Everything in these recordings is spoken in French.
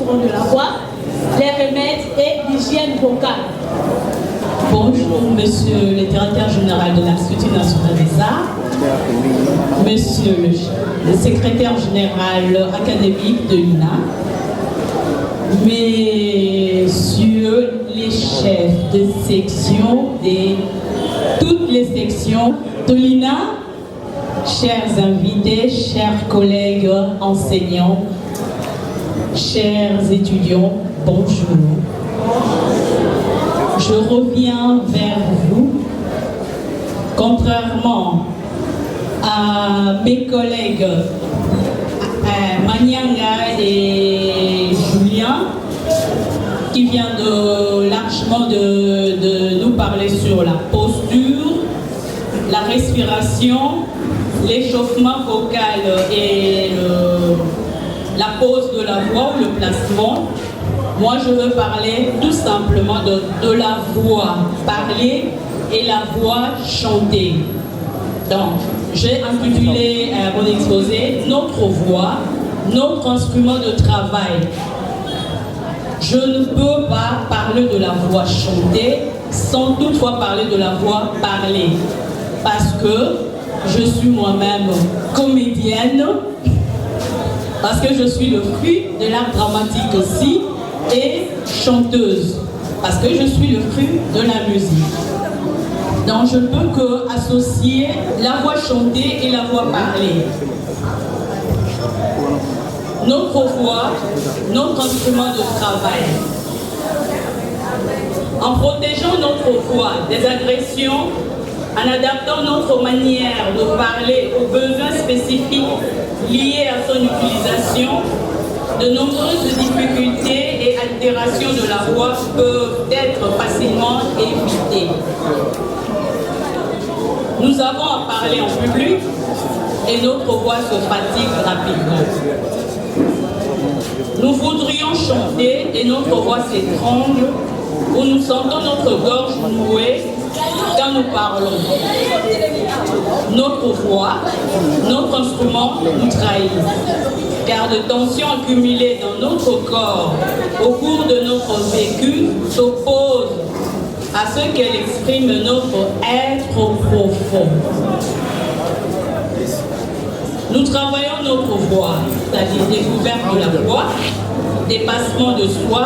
seront de la voix, les remèdes et l'hygiène vocale. Bonjour, monsieur le directeur général de l'Institut national des arts, monsieur le secrétaire général académique de l'INA, messieurs les chefs de section de toutes les sections de l'INA, chers invités, chers collègues enseignants, chers étudiants, bonjour. Je reviens vers vous, contrairement à mes collègues Manianga et Julien, qui viennent largement de nous parler sur la posture, la respiration, l'échauffement vocal et la pose de la voix ou le placement. Moi, je veux parler tout simplement de la voix parlée et la voix chantée. Donc, j'ai intitulé mon exposé « Notre voix, notre instrument de travail ». Je ne peux pas parler de la voix chantée sans toutefois parler de la voix parlée. Parce que je suis moi-même comédienne, parce que je suis le fruit de l'art dramatique aussi, et chanteuse, parce que je suis le fruit de la musique. Donc je ne peux que associer la voix chantée et la voix parlée. Notre voix, notre instrument de travail. En protégeant notre voix des agressions, en adaptant notre manière de parler aux besoins spécifiques liés à son utilisation, de nombreuses difficultés et altérations de la voix peuvent être facilement évitées. Nous avons à parler en public et notre voix se fatigue rapidement. Nous voudrions chanter et notre voix s'étrangle ou nous sentons notre gorge nouée quand nous parlons. Notre voix, notre instrument nous trahit, car de tensions accumulées dans notre corps au cours de notre vécu s'opposent à ce qu'elle exprime notre être profond. Nous travaillons notre voix, c'est-à-dire découverte de la voix, dépassement de soi,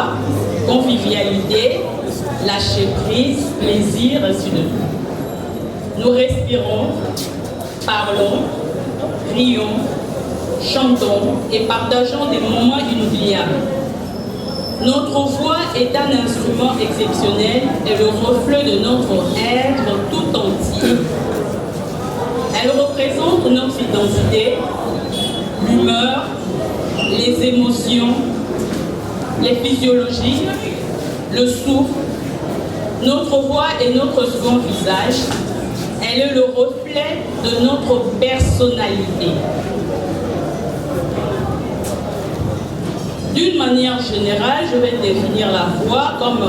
convivialité, lâcher prise, plaisir, ainsi de suite. Nous respirons, parlons, rions, chantons et partageons des moments inoubliables. Notre voix est un instrument exceptionnel et le reflet de notre être tout entier. Elle représente notre identité, l'humeur, les émotions, les physiologies, le souffle. Notre voix est notre second visage. Elle est le reflet de notre personnalité. D'une manière générale, je vais définir la voix comme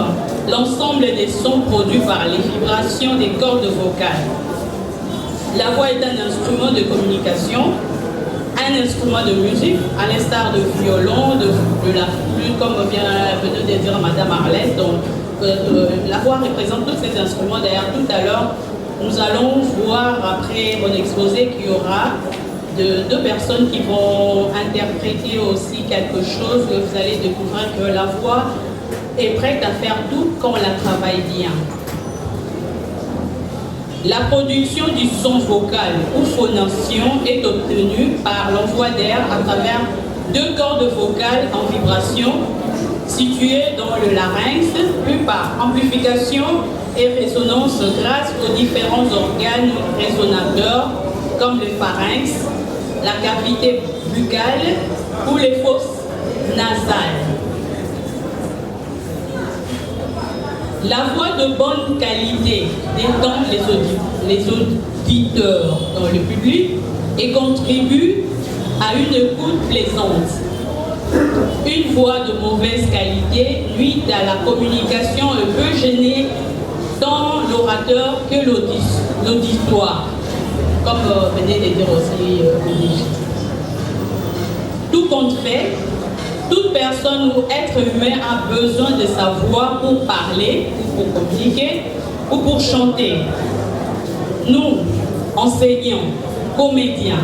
l'ensemble des sons produits par les vibrations des cordes vocales. La voix est un instrument de communication, un instrument de musique, à l'instar de violon, de la flûte, comme vient de dire Madame Arlette. Donc, la voix représente tous ces instruments. D'ailleurs, tout à l'heure, nous allons voir après mon exposé qu'il y aura deux personnes qui vont interpréter aussi quelque chose. Vous allez découvrir que la voix est prête à faire tout quand on la travaille bien. La production du son vocal ou phonation est obtenue par l'envoi d'air à travers deux cordes vocales en vibration situées dans le larynx, puis par amplification et résonance grâce aux différents organes résonateurs comme le pharynx, la cavité buccale ou les fosses nasales. La voix de bonne qualité détend les auditeurs dans le public et contribue à une écoute plaisante. Une voix de mauvaise qualité nuit à la communication et peut gêner tant l'orateur que l'auditoire, comme venait de dire aussi Luigi. Tout compte fait, Toute personne ou être humain a besoin de sa voix pour parler, ou pour communiquer, ou pour chanter. Nous, enseignants, comédiens,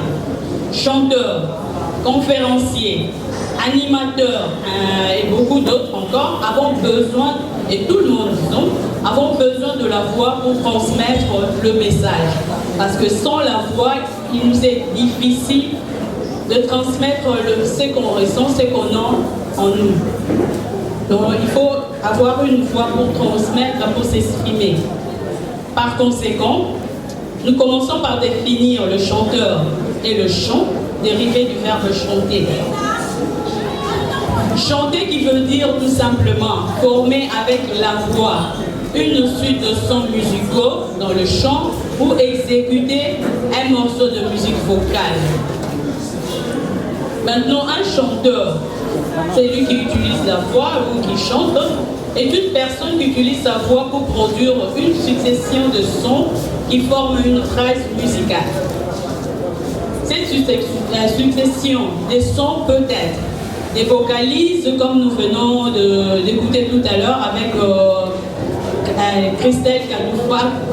chanteurs, conférenciers, animateurs et beaucoup d'autres encore, avons besoin, et tout le monde, disons, avons besoin de la voix pour transmettre le message. Parce que sans la voix, il nous est difficile de transmettre ce qu'on ressent, ce qu'on a en nous. Donc il faut avoir une voix pour transmettre, pour s'exprimer. Par conséquent, nous commençons par définir le chanteur et le chant, dérivé du verbe chanter. Chanter qui veut dire tout simplement former avec la voix une suite de sons musicaux dans le chant ou exécuter un morceau de musique vocale. Maintenant, un chanteur, c'est lui qui utilise la voix ou qui chante, est une personne qui utilise sa voix pour produire une succession de sons qui forment une phrase musicale. Cette succession des sons peut être des vocalises, comme nous venons d'écouter tout à l'heure avec Christelle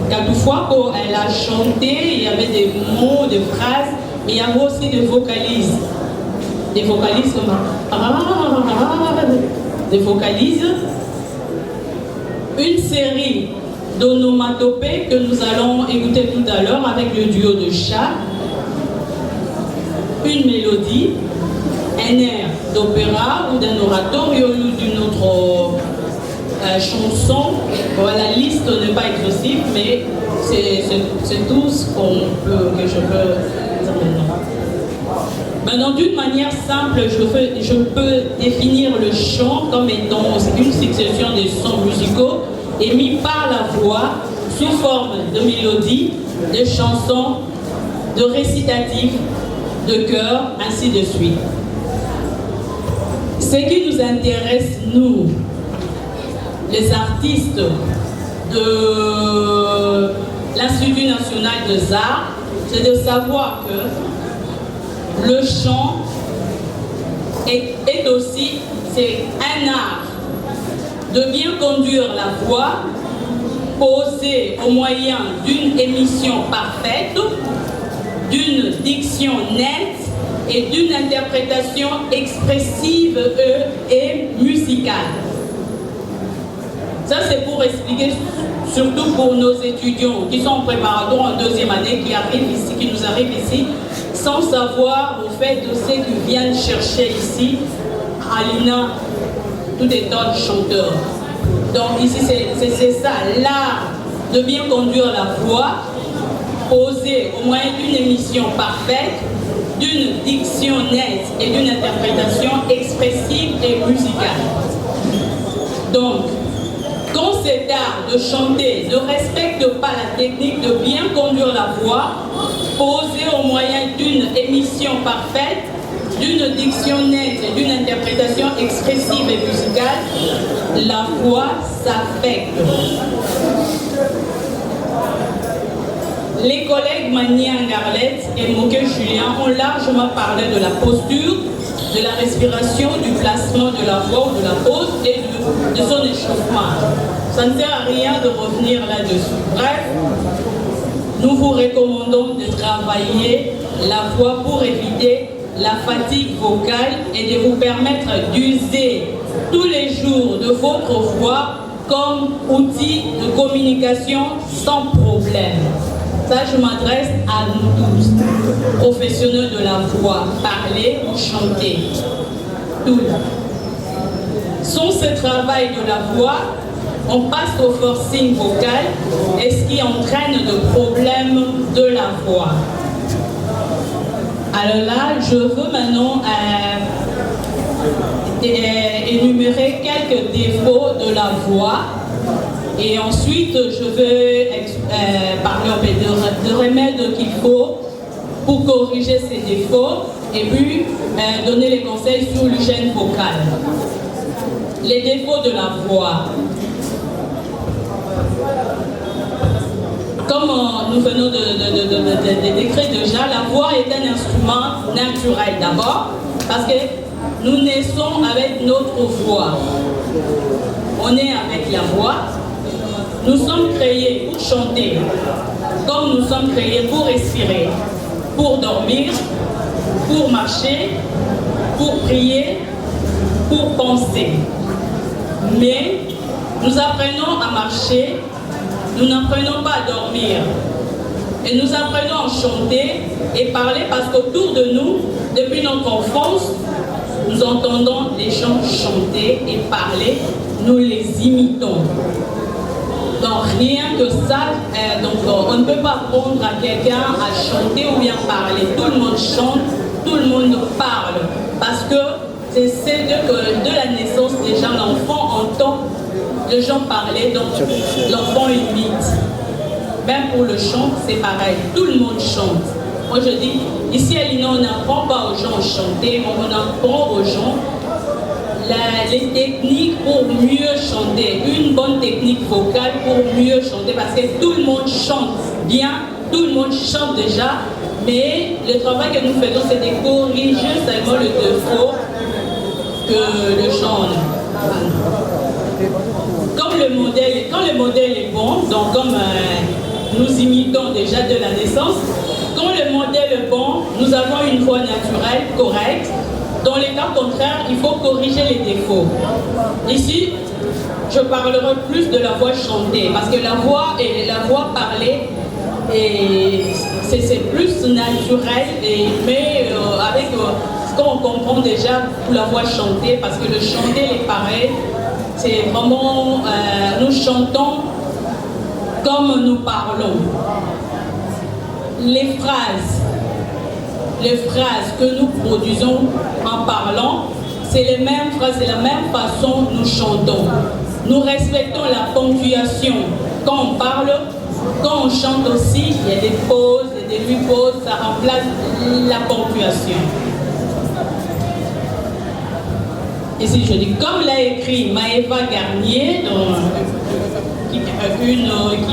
Kadoufoua, quand elle a chanté, il y avait des mots, des phrases, mais il y avait aussi des vocalises. Des vocalises comme des vocalises, une série d'onomatopées que nous allons écouter tout à l'heure avec le duo de chats, une mélodie, un air d'opéra ou d'un oratorio ou d'une autre chanson. Bon, la liste n'est pas exhaustive, mais c'est tout ce que je peux dire maintenant. Maintenant, d'une manière simple, je peux définir le chant comme étant une succession de sons musicaux émis par la voix sous forme de mélodies, de chansons, de récitatifs, de chœurs, ainsi de suite. Ce qui nous intéresse, nous, les artistes de l'Institut national des arts, c'est de savoir que le chant est aussi, c'est un art de bien conduire la voix, posée au moyen d'une émission parfaite, d'une diction nette et d'une interprétation expressive et musicale. Ça, c'est pour expliquer, surtout pour nos étudiants qui sont en préparatoire en deuxième année, qui nous arrivent ici, sans savoir au fait de ce qu'ils viennent chercher ici, à l'INA, tout étant chanteur. Donc ici, c'est ça, l'art de bien conduire la voix, posée au moyen d'une émission parfaite, d'une diction nette et d'une interprétation expressive et musicale. Donc, quand cet art de chanter ne respecte pas la technique de bien conduire la voix, posée au moyen d'une émission parfaite, d'une diction nette et d'une interprétation expressive et musicale, la voix s'affecte. Les collègues Mania Ngarlette et Moquet Julien ont largement parlé de la posture, de la respiration, du placement de la voix ou de la pose et de son échauffement. Ça ne sert à rien de revenir là-dessus. Bref, nous vous recommandons de travailler la voix pour éviter la fatigue vocale et de vous permettre d'user tous les jours de votre voix comme outil de communication sans problème. Ça, je m'adresse à nous tous, professionnels de la voix, parler ou chanter. Tous. Sans ce travail de la voix, on passe au forcing vocal, et ce qui entraîne de problèmes de la voix. Alors là, je veux maintenant énumérer quelques défauts de la voix. Et ensuite, je vais parler de remèdes qu'il faut pour corriger ces défauts et puis donner les conseils sur l'hygiène vocale. Les défauts de la voix. Comme nous venons de décrire déjà, la voix est un instrument naturel d'abord, parce que nous naissons avec notre voix. On est avec la voix. Nous sommes créés pour chanter, comme nous sommes créés pour respirer, pour dormir, pour marcher, pour prier, pour penser. Mais nous apprenons à marcher, nous n'apprenons pas à dormir. Et nous apprenons à chanter et parler parce qu'autour de nous, depuis notre enfance, nous entendons les gens chanter et parler, nous les imitons. Donc rien que ça, on ne peut pas apprendre à quelqu'un à chanter ou bien parler. Tout le monde chante, tout le monde parle. Parce que c'est de la naissance déjà, l'enfant entend les gens parler, donc l'enfant imite. Même pour le chant, c'est pareil. Tout le monde chante. Moi je dis, ici à l'INA, on n'apprend pas aux gens à chanter, mais on apprend aux gens les techniques pour mieux chanter. Une bonne technique vocale pour mieux chanter, parce que tout le monde chante bien, tout le monde chante déjà, mais le travail que nous faisons, c'est de corriger seulement le défaut que le chant a. Comme quand le modèle est bon, donc comme nous imitons déjà de la naissance, quand le modèle est bon, nous avons une voix naturelle, correcte. Dans les cas contraires, il faut corriger les défauts. Ici, je parlerai plus de la voix chantée, parce que la voix parlée, c'est plus naturel, mais avec ce qu'on comprend déjà pour la voix chantée, parce que le chanter les pareil, c'est vraiment, nous chantons comme nous parlons. Les phrases que nous produisons en parlant, c'est les mêmes phrases, c'est la même façon nous chantons. Nous respectons la ponctuation. Quand on parle, quand on chante aussi, il y a des pauses, il y a des demi-pauses, ça remplace la ponctuation. Ici, je dis, comme l'a écrit Maëva Garnier, qui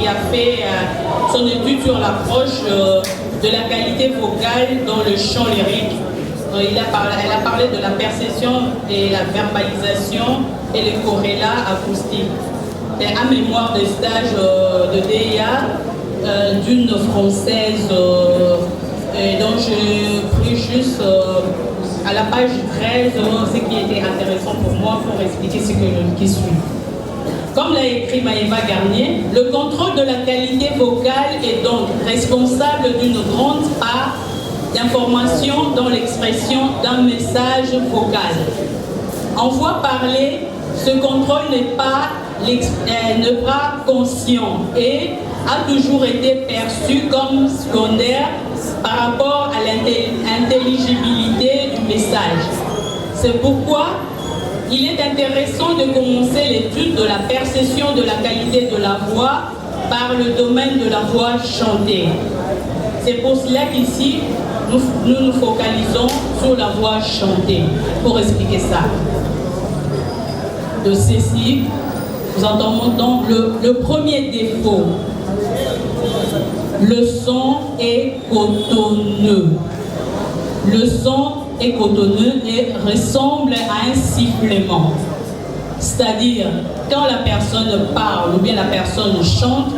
a fait son étude sur l'approche de la qualité vocale dans le chant lyrique. Elle a parlé de la perception et la verbalisation et les corrélats acoustiques. Et à mémoire de stage de DEA d'une française, dont je pris juste à la page 13 ce qui était intéressant pour moi pour expliquer ce qui suit. Comme l'a écrit Maëva Garnier, le contrôle de la qualité vocale est donc responsable d'une grande part d'information dans l'expression d'un message vocal. En voix parlée, ce contrôle n'est pas conscient et a toujours été perçu comme secondaire par rapport à l'intelligibilité du message. C'est pourquoi il est intéressant de commencer l'étude de la perception de la qualité de la voix par le domaine de la voix chantée. C'est pour cela qu'ici, nous nous focalisons sur la voix chantée, pour expliquer ça. De ceci, nous entendons donc le premier défaut. Le son est cotonneux. Le son est cotonneux et ressemble à un sifflement. C'est-à-dire, quand la personne parle ou bien la personne chante,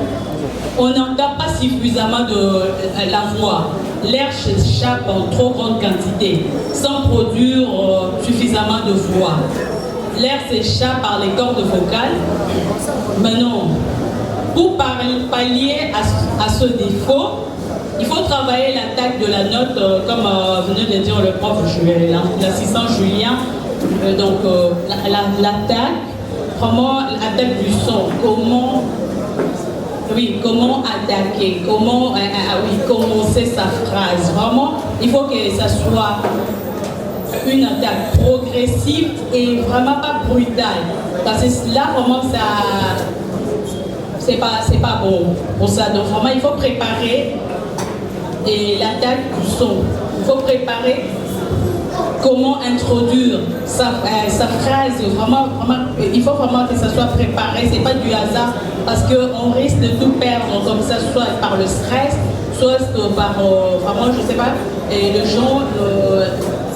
on n'entend pas suffisamment de la voix. L'air s'échappe en trop grande quantité, sans produire suffisamment de voix. L'air s'échappe par les cordes vocales. Maintenant, pour pallier à ce défaut, il faut travailler l'attaque de la note, comme venait de dire le prof, l'assistant Julien. L'attaque, vraiment l'attaque du son. Comment attaquer, comment commencer sa phrase. Vraiment, il faut que ça soit une attaque progressive et vraiment pas brutale. Parce que là, vraiment, ça, c'est pas bon pour ça. Donc, vraiment, il faut préparer l'attaque du son. Il faut préparer comment introduire sa phrase. Vraiment, il faut vraiment que ça soit préparé. C'est pas du hasard parce qu'on risque de tout perdre comme ça, soit par le stress, soit par vraiment, je sais pas, et le genre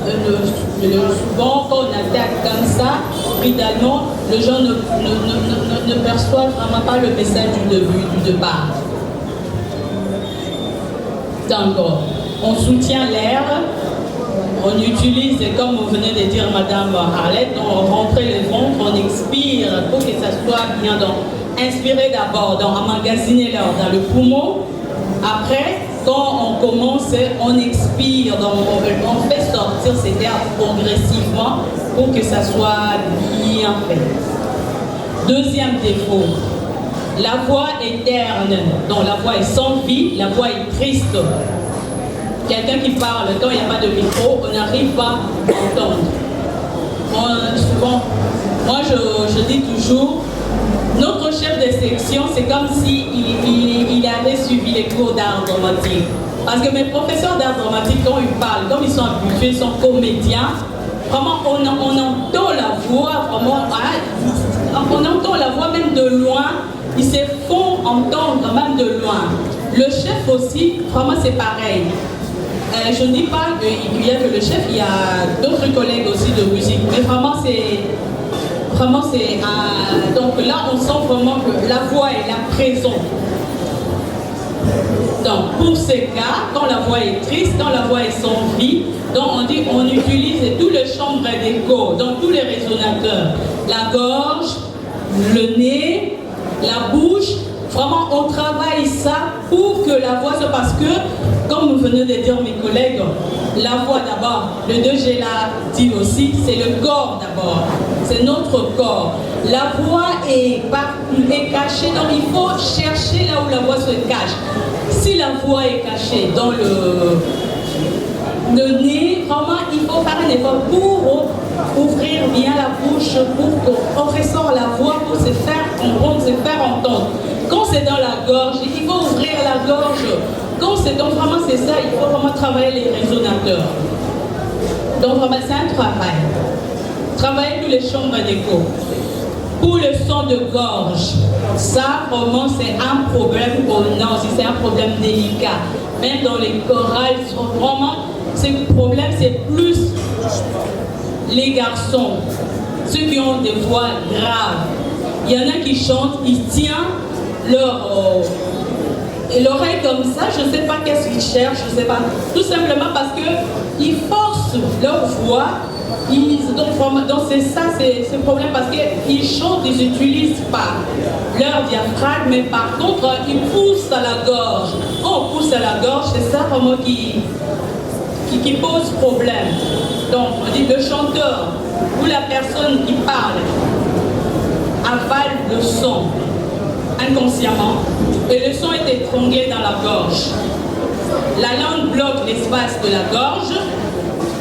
souvent, quand on attaque comme ça, évidemment, les gens ne perçoivent vraiment pas le message du début, du départ. Donc, on soutient l'air, on utilise, comme vous venez de dire, Madame Arlette, on rentre le ventre, on expire pour que ça soit bien. Donc, inspirer d'abord, donc emmagasiner l'air dans le poumon. Après, quand on commence, on expire, donc on fait sortir cet air progressivement pour que ça soit bien fait. Deuxième défaut, la voix est terne, donc la voix est sans vie, la voix est triste. Quelqu'un qui parle, quand il n'y a pas de micro, on n'arrive pas à entendre. Souvent, moi je dis toujours, notre chef de section, c'est comme s'il avait suivi les cours d'art dramatique. Parce que mes professeurs d'art dramatique, quand ils parlent, comme ils sont habitués, ils sont comédiens, vraiment on entend la voix, vraiment, on entend la voix même de loin, ils se font entendre même de loin. Le chef aussi, vraiment c'est pareil. Je ne dis pas qu'il y a que le chef, il y a d'autres collègues aussi de musique, mais vraiment c'est... donc là, on sent vraiment que la voix est là présente. Donc, pour ces cas, quand la voix est triste, quand la voix est sans vie, donc on utilise tout le chambre d'écho, donc tous les résonateurs. La gorge, le nez, la bouche, vraiment on travaille ça pour que la voix soit, parce que, comme vous venez de dire mes collègues, la voix d'abord, le 2G l'a dit aussi, c'est le corps d'abord, c'est notre corps. La voix est cachée, donc il faut chercher là où la voix se cache. Si la voix est cachée dans le nez, vraiment il faut faire un effort pour ouvrir bien la bouche, pour qu'on ressort la voix, pour se faire comprendre, se faire entendre. Quand c'est dans la gorge, il faut ouvrir la gorge. Donc vraiment c'est ça, il faut vraiment travailler les résonateurs. Donc vraiment c'est un travail. Travailler tous les chambres d'écho. Pour le son de gorge, ça vraiment c'est un problème au nord, c'est un problème délicat. Même dans les chorales, vraiment, ce problème c'est plus les garçons, ceux qui ont des voix graves. Il y en a qui chantent, ils tiennent l'oreille comme ça, je ne sais pas qu'est-ce qu'ils cherchent, je ne sais pas. Tout simplement parce qu'ils forcent leur voix. Donc c'est ça, c'est ce problème, parce qu'ils chantent, ils n'utilisent pas leur diaphragme, mais par contre, ils poussent à la gorge. Quand on pousse à la gorge, c'est ça vraiment qui pose problème. Donc on dit le chanteur ou la personne qui parle avale le son inconsciemment et le son est étranglé dans la gorge. La langue bloque l'espace de la gorge.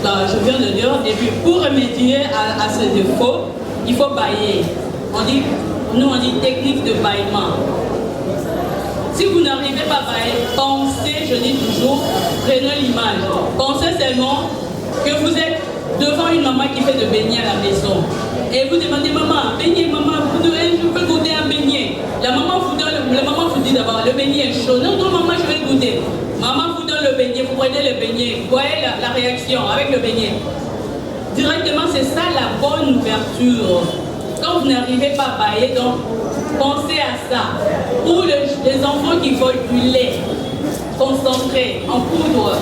Je viens de dire, et puis pour remédier à ce défaut, il faut bâiller. Nous on dit technique de bâillement. Si vous n'arrivez pas à bâiller, pensez, je dis toujours, prenez l'image. Pensez seulement que vous êtes devant une maman qui fait de beignets à la maison. Et vous demandez, maman, beignet, maman, je peux goûter un beignet. La maman vous dit d'abord, le beignet est chaud. Non, maman, je vais goûter. Maman vous donne le beignet, vous prenez le beignet, vous voyez la réaction avec le beignet. Directement, c'est ça la bonne ouverture. Quand vous n'arrivez pas à bailler, donc pensez à ça. Ou les enfants qui veulent du lait concentré en poudre,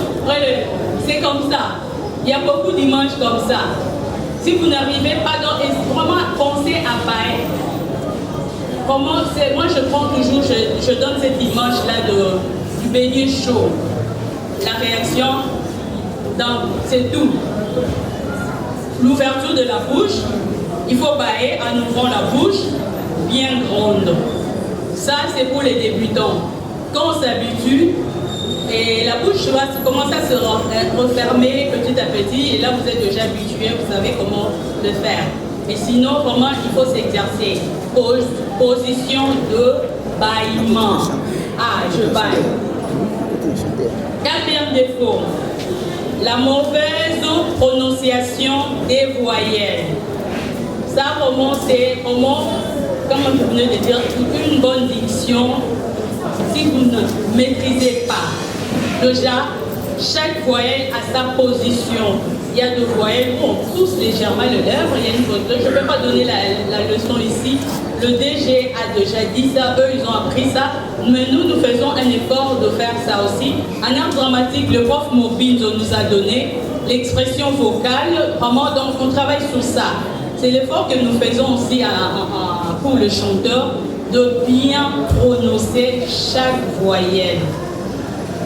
c'est comme ça. Il y a beaucoup d'images comme ça. Si vous n'arrivez pas, donc vraiment pensez à bailler. Moi je prends toujours, je donne cette image-là du beignet chaud. La réaction, c'est tout. L'ouverture de la bouche, il faut bailler en ouvrant la bouche bien grande. Ça, c'est pour les débutants. Quand on s'habitue, et la bouche va commencer à se refermer petit à petit, et là vous êtes déjà habitué, vous savez comment le faire. Et sinon, vraiment, il faut s'exercer. Position de bâillement. Ah, je baille. Quatrième défaut, la mauvaise prononciation des voyelles. Ça, vraiment, c'est vraiment, comme je venais de dire, une bonne diction. Si vous ne maîtrisez pas, déjà, chaque voyelle a sa position. il y a deux voyelles, bon, tous légèrement le lèvre, il y a une faute. Je ne peux pas donner la leçon ici. Le DG a déjà dit ça, eux ils ont appris ça, mais nous faisons un effort de faire ça aussi. En art dramatique, le prof Mobile nous a donné l'expression vocale, vraiment, donc on travaille sur ça. C'est l'effort que nous faisons aussi pour le chanteur, de bien prononcer chaque voyelle.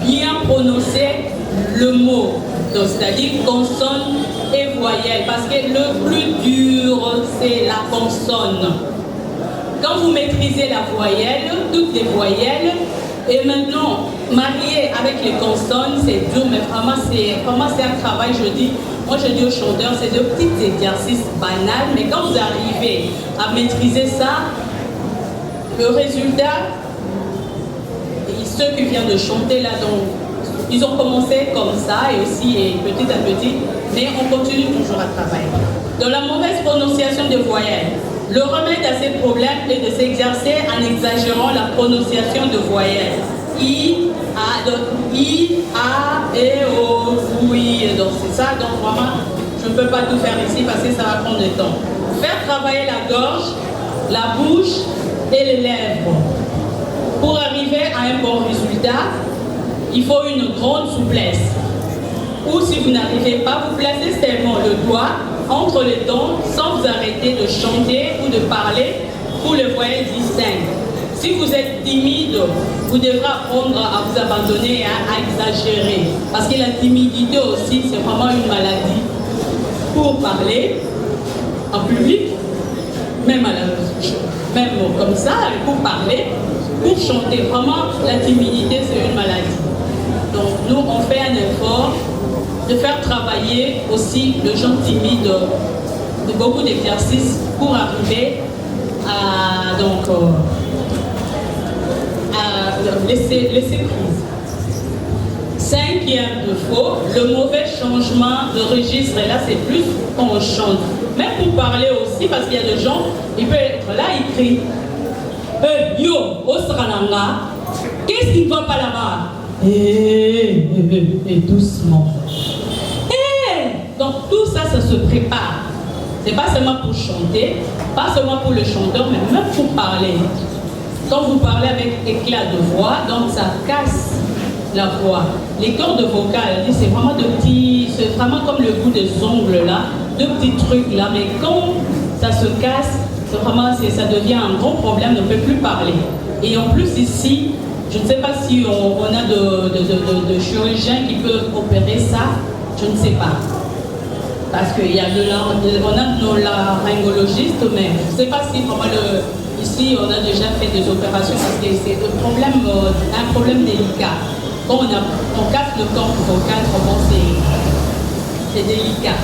Bien prononcer le mot, c'est-à-dire consonne et voyelle, parce que le plus dur, c'est la consonne. Quand vous maîtrisez la voyelle, toutes les voyelles, et maintenant, marier avec les consonnes, c'est dur, mais vraiment c'est un travail, moi je dis aux chanteurs, c'est de petits exercices banals, mais quand vous arrivez à maîtriser ça, le résultat, ceux qui viennent de chanter là, donc, ils ont commencé comme ça et aussi petit à petit, mais on continue toujours à travailler. Dans la mauvaise prononciation des voyelles, le remède à ces problèmes est de s'exercer en exagérant la prononciation de voyelles. I, A, E, O, oui, donc c'est ça, donc vraiment, je ne peux pas tout faire ici parce que ça va prendre du temps. Faire travailler la gorge, la bouche et les lèvres. Pour arriver à un bon résultat, il faut une grande souplesse. Ou si vous n'arrivez pas, vous placez seulement le doigt entre les dents sans vous arrêter de chanter ou de parler pour les voyelles distinctes. Si vous êtes timide, vous devrez apprendre à vous abandonner et à exagérer. Parce que la timidité aussi, c'est vraiment une maladie. Pour parler en public, même comme ça, pour parler, pour chanter, vraiment, la timidité, c'est une maladie. Donc, nous, on fait un effort de faire travailler aussi les gens timides de beaucoup d'exercices pour arriver à laisser prise. Cinquième défaut, le mauvais changement de registre. Et là, c'est plus quand on chante. Même pour parler aussi, parce qu'il y a des gens, il peut être là, il crie. Yo, Osrananga, qu'est-ce qui ne va pas là-bas? Et doucement. Donc tout ça, ça se prépare. C'est pas seulement pour chanter, pas seulement pour le chanteur, mais même pour parler. Quand vous parlez avec éclat de voix, donc ça casse la voix. Les cordes vocales, c'est vraiment c'est vraiment comme le bout des ongles là, de petits trucs là, mais quand ça se casse, ça devient un gros problème, on ne peut plus parler. Et en plus ici, je ne sais pas si on a de chirurgiens qui peuvent opérer ça, je ne sais pas. Parce qu'on a nos laryngologistes, mais je ne sais pas si vraiment ici on a déjà fait des opérations parce que c'est un problème délicat. Quand on casse le corps vocal, vraiment c'est délicat.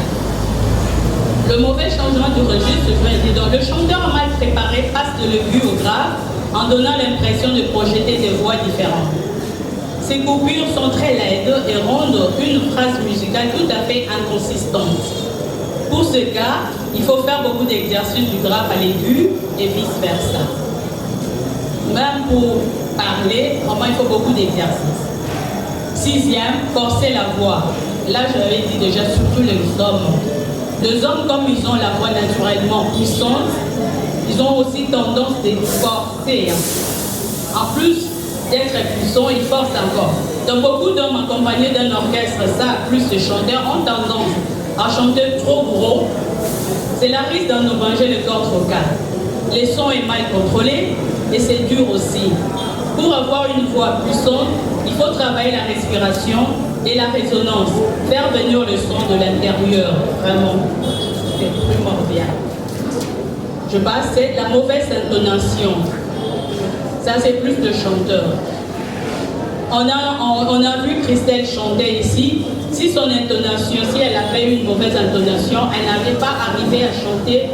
Le mauvais changement de registre, je vais dire, le chanteur mal préparé passe de l'aigu au grave en donnant l'impression de projeter des voix différentes. Ces coupures sont très laides et rendent une phrase musicale tout à fait inconsistante. Pour ce cas, il faut faire beaucoup d'exercices du grave à l'aigu et vice-versa. Même pour parler, vraiment, il faut beaucoup d'exercices. Sixième, forcer la voix. Là, j'avais dit déjà, surtout les hommes. Les hommes, comme ils ont la voix naturellement puissante, ils ont aussi tendance à forcer. En plus d'être puissants, ils forcent encore. Donc beaucoup d'hommes accompagnés d'un orchestre, ça, plus les chanteurs, ont tendance à chanter trop gros. C'est la risque d'en engranger le corps vocal. Le son est mal contrôlé et c'est dur aussi. Pour avoir une voix puissante, il faut travailler la respiration et la résonance, faire venir le son de l'intérieur, vraiment, c'est primordial. Je passe, c'est la mauvaise intonation. Ça, c'est plus le chanteur. On a vu Christelle chanter ici. Si son intonation, si elle avait une mauvaise intonation, elle n'avait pas arrivé à chanter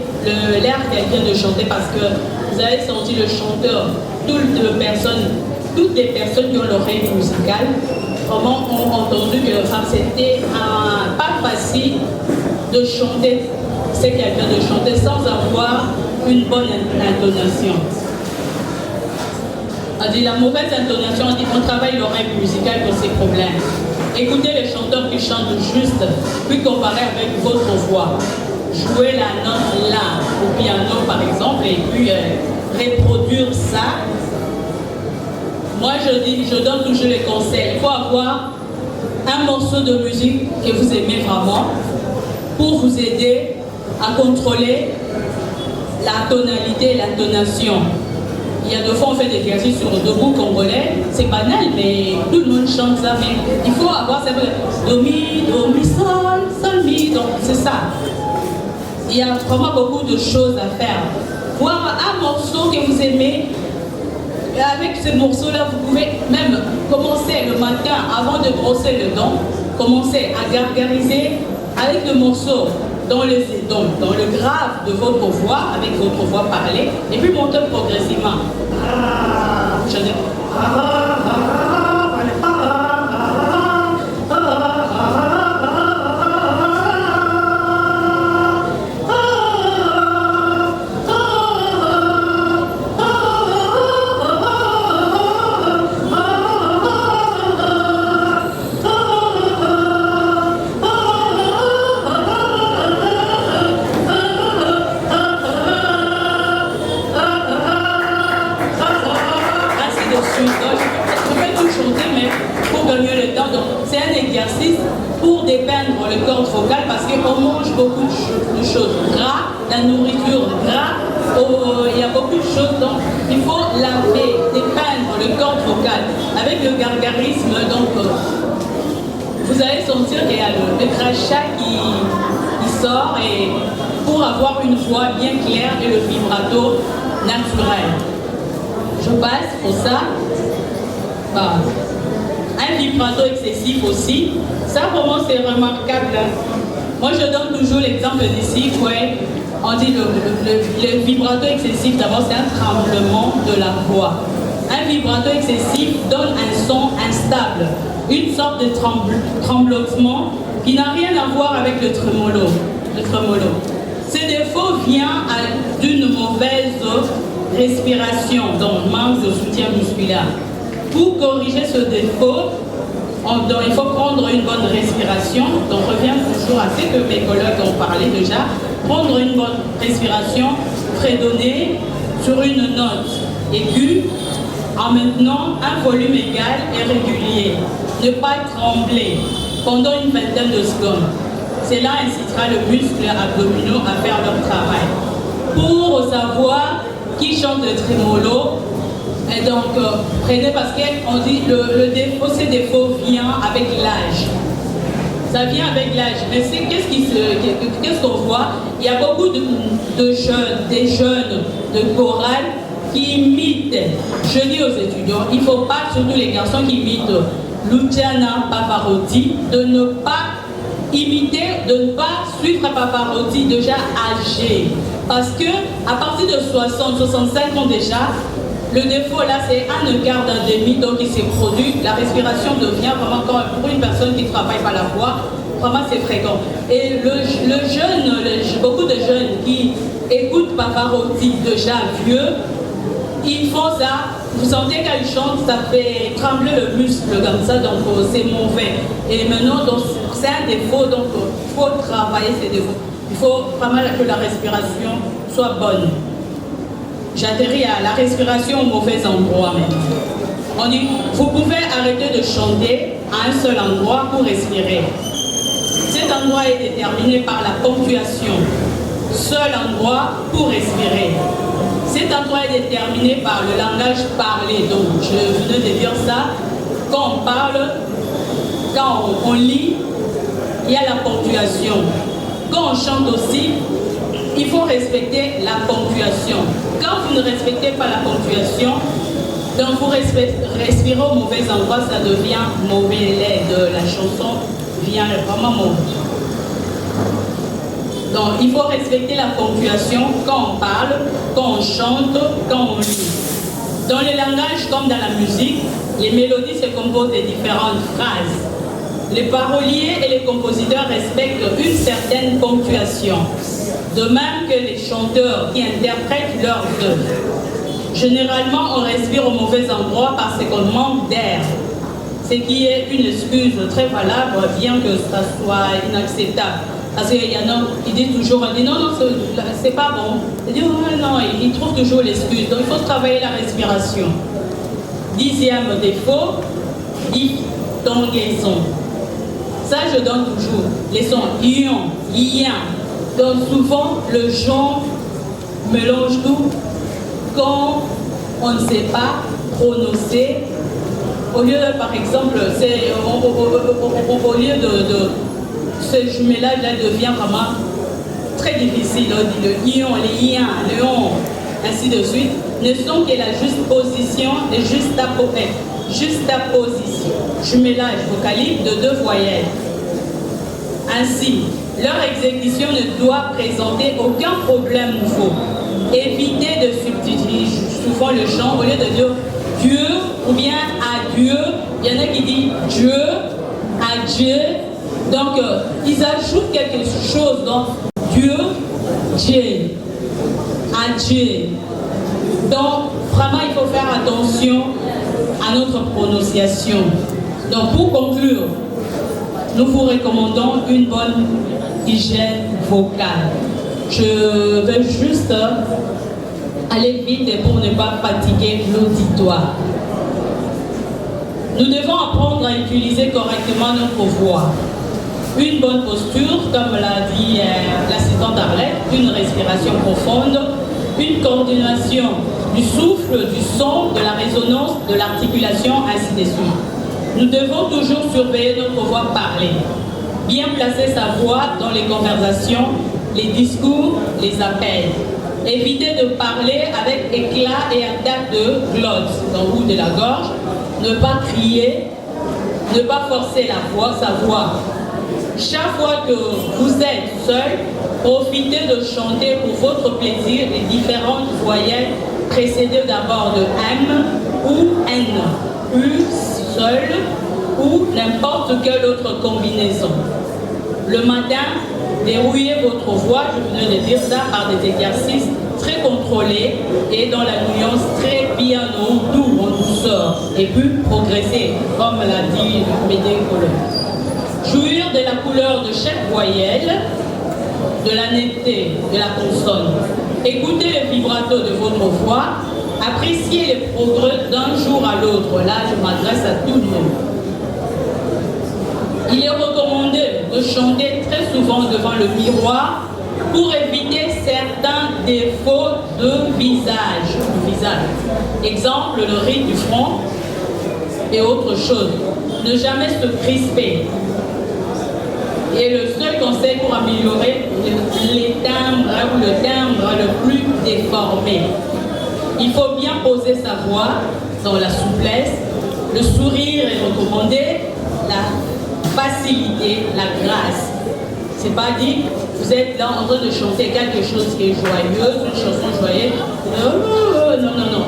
l'air qu'elle vient de chanter parce que vous avez senti le chanteur, toutes les personnes qui ont l'oreille musicale, vraiment ont entendu que c'était pas facile de chanter ce qu'elle vient de chanter sans avoir une bonne intonation. On dit la mauvaise intonation, on dit qu'on travaille l'oreille musicale pour ces problèmes. Écoutez les chanteurs qui chantent juste, puis comparez avec votre voix. Jouer la note là au piano par exemple et puis reproduire ça. Moi je donne toujours les conseils. Il faut avoir un morceau de musique que vous aimez vraiment pour vous aider à contrôler la tonalité et l'intonation. Il y a deux fois on fait des exercices sur le debout congolais, c'est banal mais tout le monde chante ça, mais il faut avoir ça, do mi, sol, mi, donc c'est ça. Il y a vraiment beaucoup de choses à faire. Voir un morceau que vous aimez, et avec ce morceau-là, vous pouvez même commencer le matin avant de brosser les dents, commencer à gargariser avec le morceau dans le grave de votre voix, avec votre voix parlée, et puis monter progressivement. C'est un exercice pour dépeindre le corps vocal parce qu'on mange beaucoup de choses. Gras, la nourriture gras, il y a beaucoup de choses, donc il faut laver, dépeindre le corps vocal. Avec le gargarisme, donc vous allez sentir qu'il y a le crachat qui sort et pour avoir une voix bien claire et le vibrato naturel. Je passe pour ça. Un vibrato excessif aussi, ça vraiment c'est remarquable. Moi je donne toujours l'exemple d'ici, on dit le vibrato excessif, d'abord c'est un tremblement de la voix. Un vibrato excessif donne un son instable, une sorte de tremblotement qui n'a rien à voir avec le trémolo. Ce défaut vient d'une mauvaise respiration, donc manque de soutien musculaire. Pour corriger ce défaut, il faut prendre une bonne respiration. Donc, je reviens toujours à ce que mes collègues ont parlé déjà. Prendre une bonne respiration, fredonner sur une note aiguë en maintenant un volume égal et régulier. Ne pas trembler pendant une vingtaine de secondes. Cela incitera le muscle abdominaux à faire leur travail. Pour savoir qui chante le trémolo, et donc, prenez parce qu'on dit ce défaut vient avec l'âge. Ça vient avec l'âge. Mais qu'est-ce qu'on voit? Il y a beaucoup de jeunes, des jeunes de chorale qui imitent. Je dis aux étudiants, il ne faut pas, surtout les garçons qui imitent Luciana Pavarotti, de ne pas imiter, de ne pas suivre Pavarotti déjà âgé. Parce que à partir de 60-65 ans déjà, le défaut là c'est un quart d'un demi, donc il s'est produit, la respiration devient vraiment pour une personne qui ne travaille pas la voix, vraiment c'est fréquent. Et beaucoup de jeunes qui écoutent Pavarotti déjà vieux, ils font ça, vous sentez qu'elle chante, ça fait trembler le muscle comme ça, donc c'est mauvais. Et maintenant, c'est un défaut, donc il faut travailler ces défauts. Il faut vraiment que la respiration soit bonne. J'atterris à la respiration au mauvais endroit même. On dit, vous pouvez arrêter de chanter à un seul endroit pour respirer. Cet endroit est déterminé par la ponctuation. Seul endroit pour respirer. Cet endroit est déterminé par le langage parlé. Donc, je venais de dire ça. Quand on parle, quand on lit, il y a la ponctuation. Quand on chante aussi, il faut respecter la ponctuation. Quand vous ne respectez pas la ponctuation, donc vous respirez au mauvais endroit, ça devient mauvais lait. La chanson vient vraiment mauvais. Donc il faut respecter la ponctuation quand on parle, quand on chante, quand on lit. Dans les langages comme dans la musique, les mélodies se composent de différentes phrases. Les paroliers et les compositeurs respectent une certaine ponctuation, de même que les chanteurs qui interprètent leurs œuvres. Généralement, on respire au mauvais endroit parce qu'on manque d'air. ce qui est une excuse très valable, bien que ça soit inacceptable. Parce qu'il y en a qui disent toujours, non, c'est pas bon. Ils disent, non, ils trouvent toujours l'excuse. Donc il faut travailler la respiration. 10e défaut, diphtongaison. Ça, je donne toujours. Les sons ion, ien. Donc souvent, le genre mélange tout. Quand on ne sait pas prononcer, au lieu, par exemple, au lieu de ce jumelage-là devient vraiment très difficile. Le ion, les iens, le on, ainsi de suite, ne sont que la juste position et juxtaposition, jumelage vocalique de deux voyelles. Ainsi, leur exécution ne doit présenter aucun problème nouveau. Évitez de substituer souvent le chant au lieu de dire Dieu ou bien adieu. Il y en a qui disent Dieu, adieu. Donc, ils ajoutent quelque chose. Donc, Dieu, Dieu, adieu. Donc, vraiment, il faut faire attention à notre prononciation. Donc, pour conclure, nous vous recommandons une bonne hygiène vocale. Je vais juste aller vite pour ne pas fatiguer l'auditoire. Nous devons apprendre à utiliser correctement notre voix. Une bonne posture, comme l'a dit l'assistante Arlette, une respiration profonde, une coordination du souffle, du son, de la résonance, de l'articulation, ainsi de suite. Nous devons toujours surveiller notre voix parlée. Bien placer sa voix dans les conversations, les discours, les appels. Éviter de parler avec éclat et attaque de glotte, ou de la gorge. Ne pas crier, ne pas forcer sa voix. Chaque fois que vous êtes seul, profitez de chanter pour votre plaisir les différentes voyelles précédées d'abord de M ou N, U seul ou n'importe quelle autre combinaison. Le matin, dérouillez votre voix, je venais de dire ça, par des exercices très contrôlés et dans la nuance très piano, doux, en douceur, et puis progresser, comme l'a dit Médécole. Jouir de la couleur de chaque voyelle, de la netteté de la consonne. Écoutez le vibrato de votre voix, appréciez les progrès d'un jour à l'autre. Là, je m'adresse à tout le monde. Il est recommandé de chanter très souvent devant le miroir pour éviter certains défauts de visage. Exemple, le riz du front et autre chose. Ne jamais se crisper. Et le seul conseil pour améliorer les timbres ou le timbre le plus déformé. Il faut bien poser sa voix dans la souplesse. Le sourire est recommandé. La facilité, la grâce. C'est pas dit, vous êtes là en train de chanter quelque chose qui est joyeux, une chanson joyeuse. Non.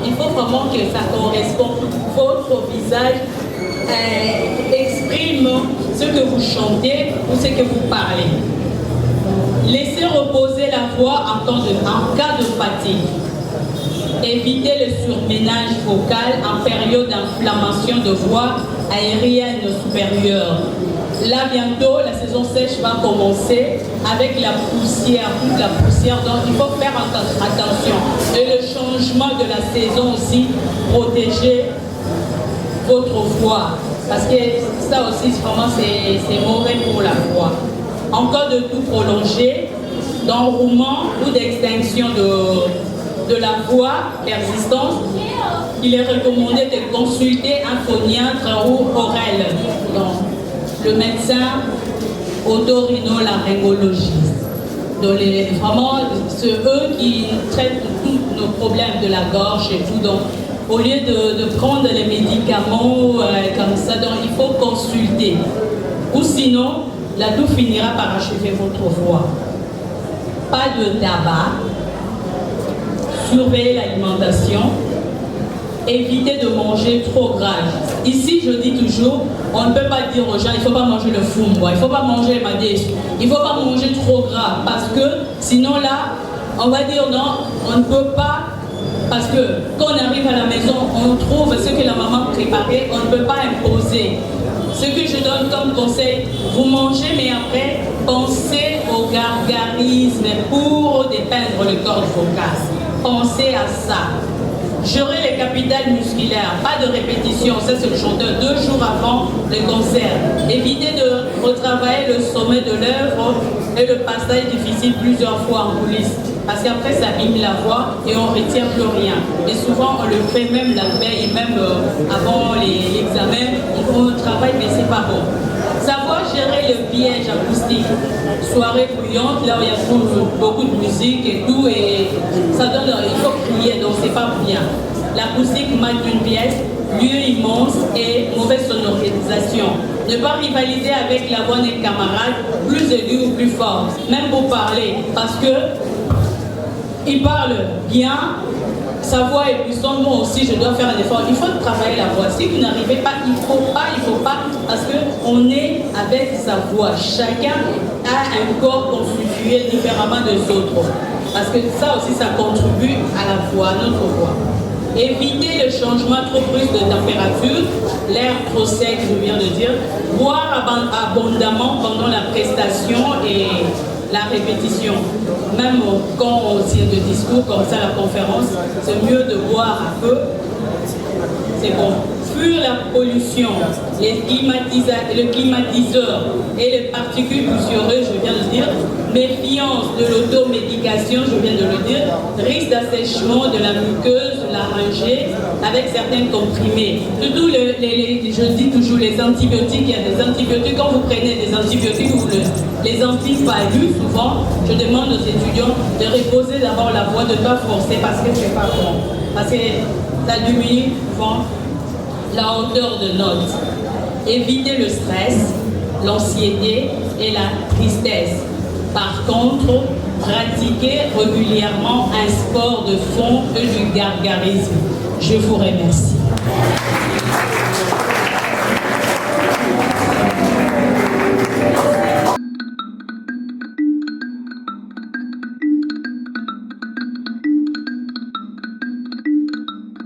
Il faut vraiment que ça corresponde. Votre visage exprime ce que vous chantez ou ce que vous parlez. Laissez reposer la voix en cas de fatigue. Évitez le surménage vocal en période d'inflammation de voix aérienne supérieure. Là, bientôt, la saison sèche va commencer avec la poussière, toute la poussière. Donc, il faut faire attention. Et le changement de la saison aussi, protéger votre voix. Parce que ça aussi, vraiment, c'est mauvais pour la voix. En cas de tout prolongé, d'enroulement ou d'extinction de la voix persistante, il est recommandé de consulter un phoniatre ou orel. Donc, le médecin otorhinolaryngologiste. Donc, vraiment, c'est eux qui traitent tous nos problèmes de la gorge et tout. Donc, au lieu de prendre les médicaments comme ça, donc, il faut consulter. Ou sinon, la toux finira par achever votre voix. Pas de tabac. Surveillez l'alimentation. Évitez de manger trop gras. Ici, je dis toujours, on ne peut pas dire aux gens, il ne faut pas manger le fumbo, il ne faut pas manger le madèche, il ne faut pas manger trop gras, parce que sinon là, on va dire non, on ne peut pas, parce que quand on arrive à la maison, on trouve ce que la maman préparait, on ne peut pas imposer. Ce que je donne comme conseil, vous mangez, mais après, pensez au gargarisme pour dépeindre le corps vocal. Pensez à ça. J'aurai les capitales musculaires, pas de répétition, ça c'est le chanteur 2 jours avant le concert. Évitez de retravailler le sommet de l'œuvre et le passage difficile plusieurs fois en coulisses. Parce qu'après ça abîme la voix et on ne retient plus rien. Et souvent on le fait même la veille, même avant l'examen, on travaille mais c'est pas bon. Savoir gérer le piège acoustique, soirée bruyante, là où il y a beaucoup de musique et tout, et ça donne, il faut crier, donc c'est pas bien. L'acoustique manque d'une pièce, lieu immense et mauvaise sonorisation. Ne pas rivaliser avec la voix des camarades, plus aiguë ou plus forte, même pour parler, parce que il parle bien, sa voix est puissante, moi aussi je dois faire un effort. Il faut travailler la voix. Si vous n'arrivez pas, il faut pas, parce qu'on est avec sa voix. Chacun a un corps constitué différemment des autres. Parce que ça aussi, ça contribue à la voix, à notre voix. Éviter le changement trop brusque de température, l'air trop sec, je viens de dire. Boire abondamment pendant la prestation et la répétition. Même quand on tient de discours comme ça, la conférence, c'est mieux de boire un peu. C'est bon. Fuir la pollution, le climatiseur et les particules poussiéreuses, je viens de dire. Méfiance de l'automédication, je viens de le dire. Risque d'assèchement de la muqueuse, laryngée, avec certains comprimés. Surtout, je dis toujours les antibiotiques, il y a des antibiotiques. Quand vous prenez des antibiotiques, vous les antipalus, souvent, je demande aux étudiants de reposer d'abord la voix, de ne pas forcer parce que c'est pas bon. Parce que ça diminue souvent la hauteur de note. Éviter le stress, l'anxiété et la tristesse. Par contre, pratiquez régulièrement un sport de fond et du gargarisme. Je vous remercie.